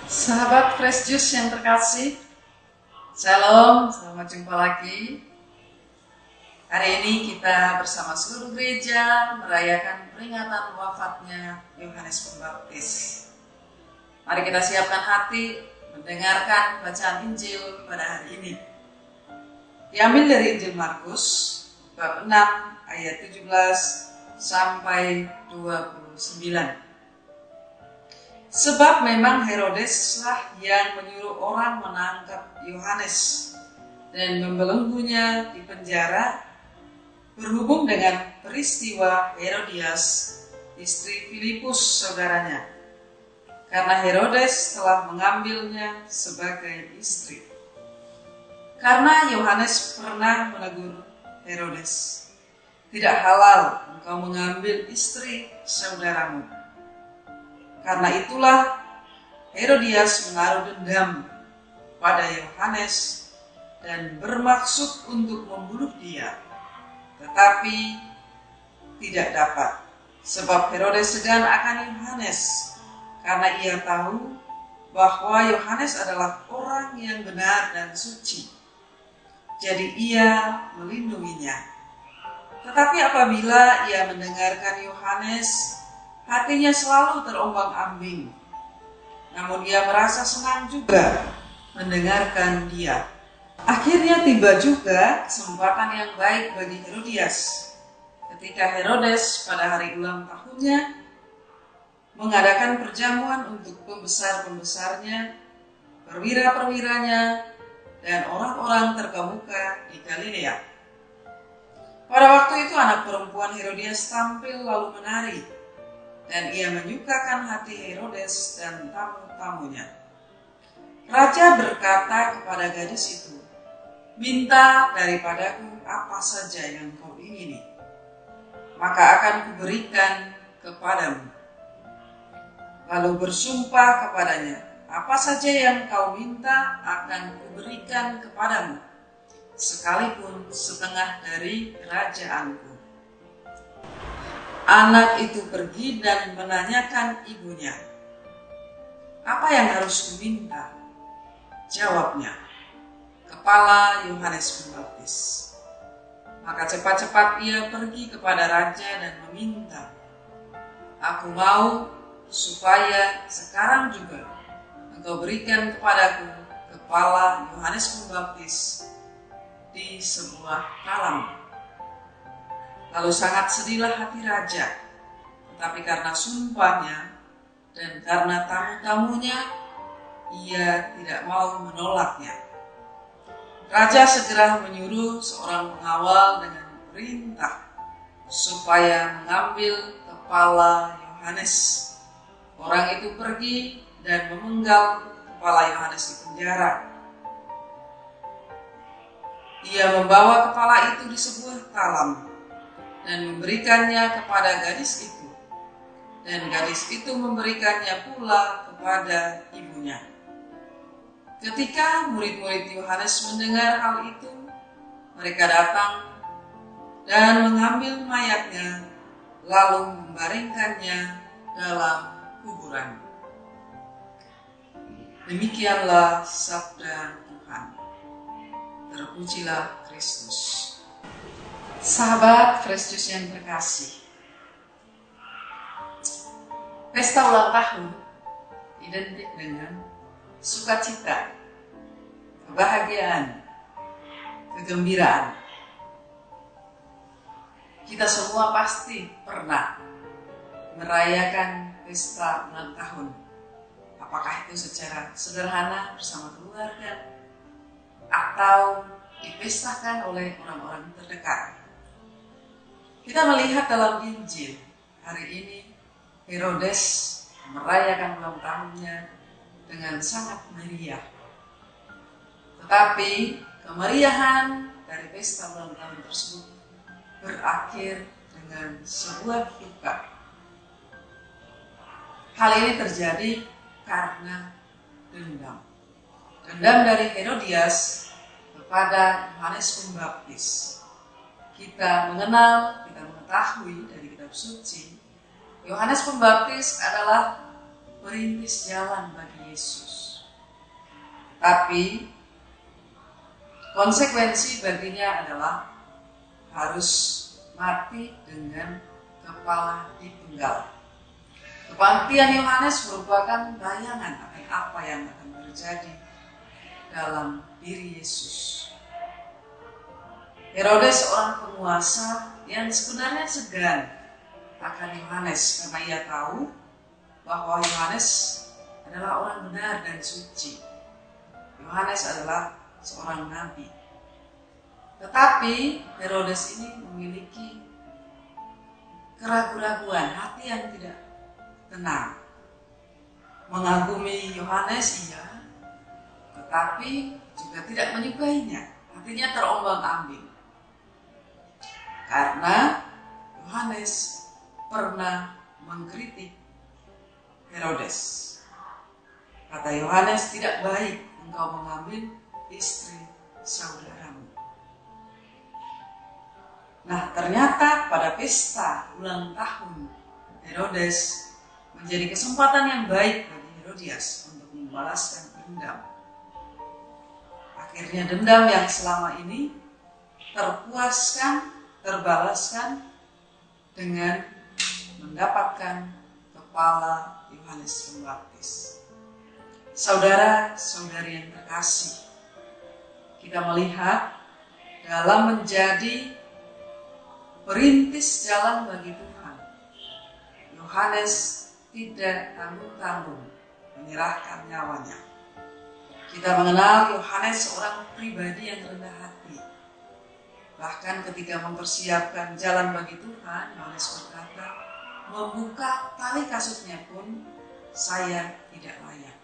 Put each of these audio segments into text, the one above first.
Sahabat Fresh Juice yang terkasih, Shalom, selamat jumpa lagi. Hari ini kita bersama seluruh gereja merayakan peringatan wafatnya Yohanes Pembaptis. Mari kita siapkan hati mendengarkan bacaan Injil pada hari ini. Diambil dari Injil Markus, bab 6 ayat 17 sampai 29. Sebab memang Herodeslah yang menyuruh orang menangkap Yohanes dan membelenggunya di penjara berhubung dengan peristiwa Herodias, istri Filipus saudaranya, karena Herodes telah mengambilnya sebagai istri. Karena Yohanes pernah menegur Herodes, "Tidak halal engkau mengambil istri saudaramu." Karena itulah Herodias menaruh dendam pada Yohanes dan bermaksud untuk membunuh dia, tetapi tidak dapat, sebab Herodes segan akan Yohanes, karena ia tahu bahwa Yohanes adalah orang yang benar dan suci. Jadi ia melindunginya. Tetapi apabila ia mendengarkan Yohanes, hatinya selalu terombang-ambing. Namun ia merasa senang juga mendengarkan dia. Akhirnya tiba juga kesempatan yang baik bagi Herodias, ketika Herodes pada hari ulang tahunnya mengadakan perjamuan untuk pembesar-pembesarnya, perwira-perwiranya, dan orang-orang terkemuka di Galilea. Pada waktu itu anak perempuan Herodias tampil lalu menari, dan ia menyukakan hati Herodes dan tamu-tamunya. Raja berkata kepada gadis itu, "Minta daripadaku apa saja yang kau ingini, maka akan kuberikan kepadamu." Lalu bersumpah kepadanya, "Apa saja yang kau minta akan kuberikan kepadamu, sekalipun setengah dari kerajaanku." Anak itu pergi dan menanyakan ibunya, "Apa yang harus kuminta?" Jawabnya, "Kepala Yohanes Pembaptis." Maka cepat-cepat ia pergi kepada raja dan meminta, "Aku mau supaya sekarang juga engkau berikan kepadaku kepala Yohanes Pembaptis di sebuah talam." Lalu sangat sedihlah hati raja, tetapi karena sumpahnya dan karena tamu-tamunya, ia tidak mau menolaknya. Raja segera menyuruh seorang pengawal dengan perintah supaya mengambil kepala Yohanes. Orang itu pergi dan memenggal kepala Yohanes di penjara. Ia membawa kepala itu di sebuah talam dan memberikannya kepada gadis itu, dan gadis itu memberikannya pula kepada ibunya. Ketika murid-murid Yohanes mendengar hal itu, mereka datang dan mengambil mayatnya, lalu membaringkannya dalam kuburan. Demikianlah sabda Tuhan. Terpujilah Kristus. Sahabat Fresh Juice yang terkasih, pesta ulang tahun identik dengan sukacita, kebahagiaan, kegembiraan. Kita semua pasti pernah merayakan pesta ulang tahun, apakah itu secara sederhana bersama keluarga atau dipestakan oleh orang-orang terdekat. Kita melihat dalam Injil hari ini, Herodes merayakan ulang tahunnya dengan sangat meriah. Tetapi kemeriahan dari pesta ulang tahun tersebut berakhir dengan sebuah duka. Hal ini terjadi karena dendam. Dendam dari Herodias kepada Yohanes Pembaptis. Kita mengenal, kita mengetahui dari kitab suci, Yohanes Pembaptis adalah merintis jalan bagi Yesus. Tapi konsekuensi baginya adalah harus mati dengan kepala dipenggal. Kematian Yohanes merupakan bayangan akan apa yang akan terjadi dalam diri Yesus. Herodes seorang penguasa yang sebenarnya segan akan Yohanes karena ia tahu bahwa Yohanes adalah orang benar dan suci. Yohanes adalah seorang nabi. Tetapi Herodes ini memiliki keraguan-raguan, hati yang tidak tenang. Mengagumi Yohanes iya, tetapi juga tidak menyukainya. Hatinya terombang-ambing. Karena Yohanes pernah mengkritik Herodes. Kata Yohanes, tidak baik engkau mengambil istri saudaramu. Nah, ternyata pada pesta ulang tahun Herodes menjadi kesempatan yang baik bagi Herodias untuk membalaskan dendam. Akhirnya dendam yang selama ini terbalaskan dengan mendapatkan kepala Yohanes Pembaptis. Saudara-saudari yang terkasih, kita melihat dalam menjadi perintis jalan bagi Tuhan, Yohanes tidak tanggung-tanggung menyerahkan nyawanya. Kita mengenal Yohanes seorang pribadi yang rendah hati. Bahkan ketika mempersiapkan jalan bagi Tuhan, Yohanes berkata, membuka tali kasutnya pun saya tidak layak.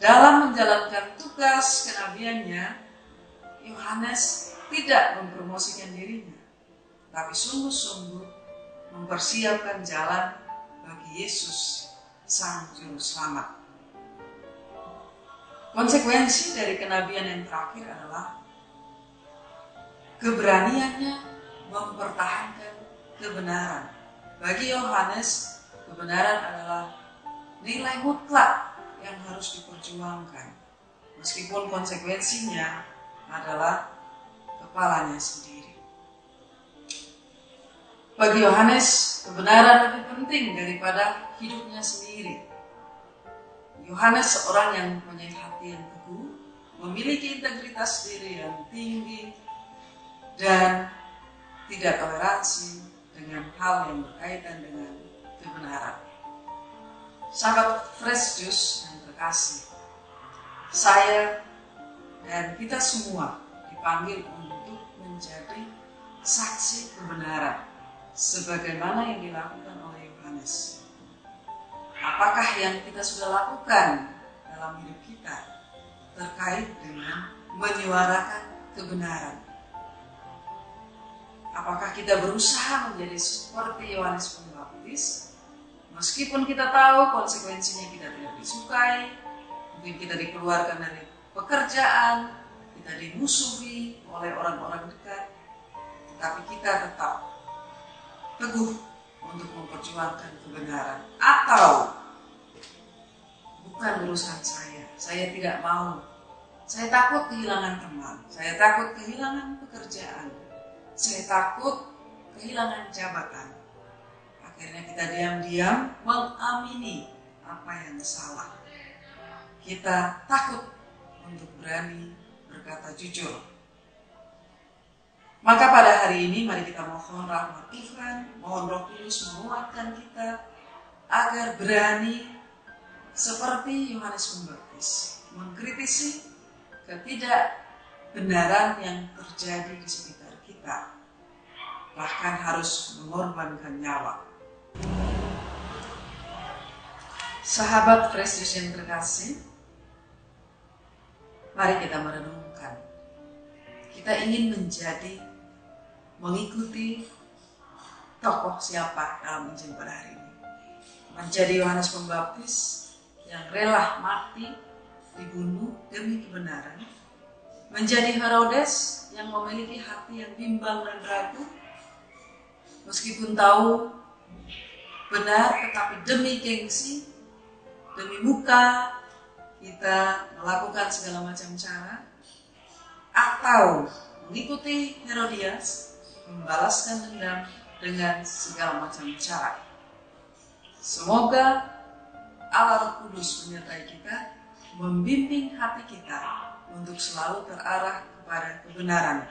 Dalam menjalankan tugas kenabiannya, Yohanes tidak mempromosikan dirinya, tapi sungguh-sungguh mempersiapkan jalan bagi Yesus, Sang Juru Selamat. Konsekuensi dari kenabian yang terakhir adalah keberaniannya mempertahankan kebenaran. Bagi Yohanes, kebenaran adalah nilai mutlak yang harus diperjuangkan, meskipun konsekuensinya adalah kepalanya sendiri. Bagi Yohanes, kebenaran lebih penting daripada hidupnya sendiri. Yohanes seorang yang mempunyai hati yang teguh, memiliki integritas diri yang tinggi, dan tidak toleransi dengan hal yang berkaitan dengan kebenaran. Sahabat Fresh Juice yang terkasih, saya dan kita semua dipanggil untuk menjadi saksi kebenaran, sebagaimana yang dilakukan oleh Yohanes. Apakah yang kita sudah lakukan dalam hidup kita terkait dengan menyuarakan kebenaran? Apakah kita berusaha menjadi seperti Yohanes Pembaptis, meskipun kita tahu konsekuensinya kita tidak disukai, mungkin kita dikeluarkan dari pekerjaan, kita dimusuhi oleh orang-orang dekat, tetapi kita tetap teguh untuk memperjuangkan kebenaran? Atau bukan urusan saya tidak mau, saya takut kehilangan teman, saya takut kehilangan pekerjaan, saya takut kehilangan jabatan. Akhirnya kita diam-diam mengamini apa yang salah. Kita takut untuk berani berkata jujur. Maka pada hari ini mari kita mohon rahmat Tuhan, mohon Roh Kudus menguatkan kita agar berani seperti Yohanes Pembaptis mengkritisi ketidakbenaran yang terjadi di sekitar kita, bahkan harus mengorbankan nyawa. Sahabat Fresh Juice yang terkasih, mari kita merenungkan. Kita ingin mengikuti tokoh siapa dalam Injil pada hari ini. Menjadi Yohanes Pembaptis yang rela mati, dibunuh demi kebenaran. Menjadi Herodes yang memiliki hati yang bimbang dan ragu, meskipun tahu benar tetapi demi gengsi demi muka kita melakukan segala macam cara, atau mengikuti Herodias membalaskan dendam dengan segala macam cara. Semoga Allah Roh Kudus menyertai kita, membimbing hati kita untuk selalu terarah kepada kebenaran,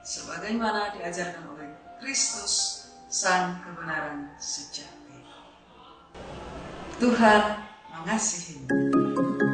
sebagaimana diajarkan oleh Kristus, Sang Kebenaran Sejati. Tuhan mengasihimu.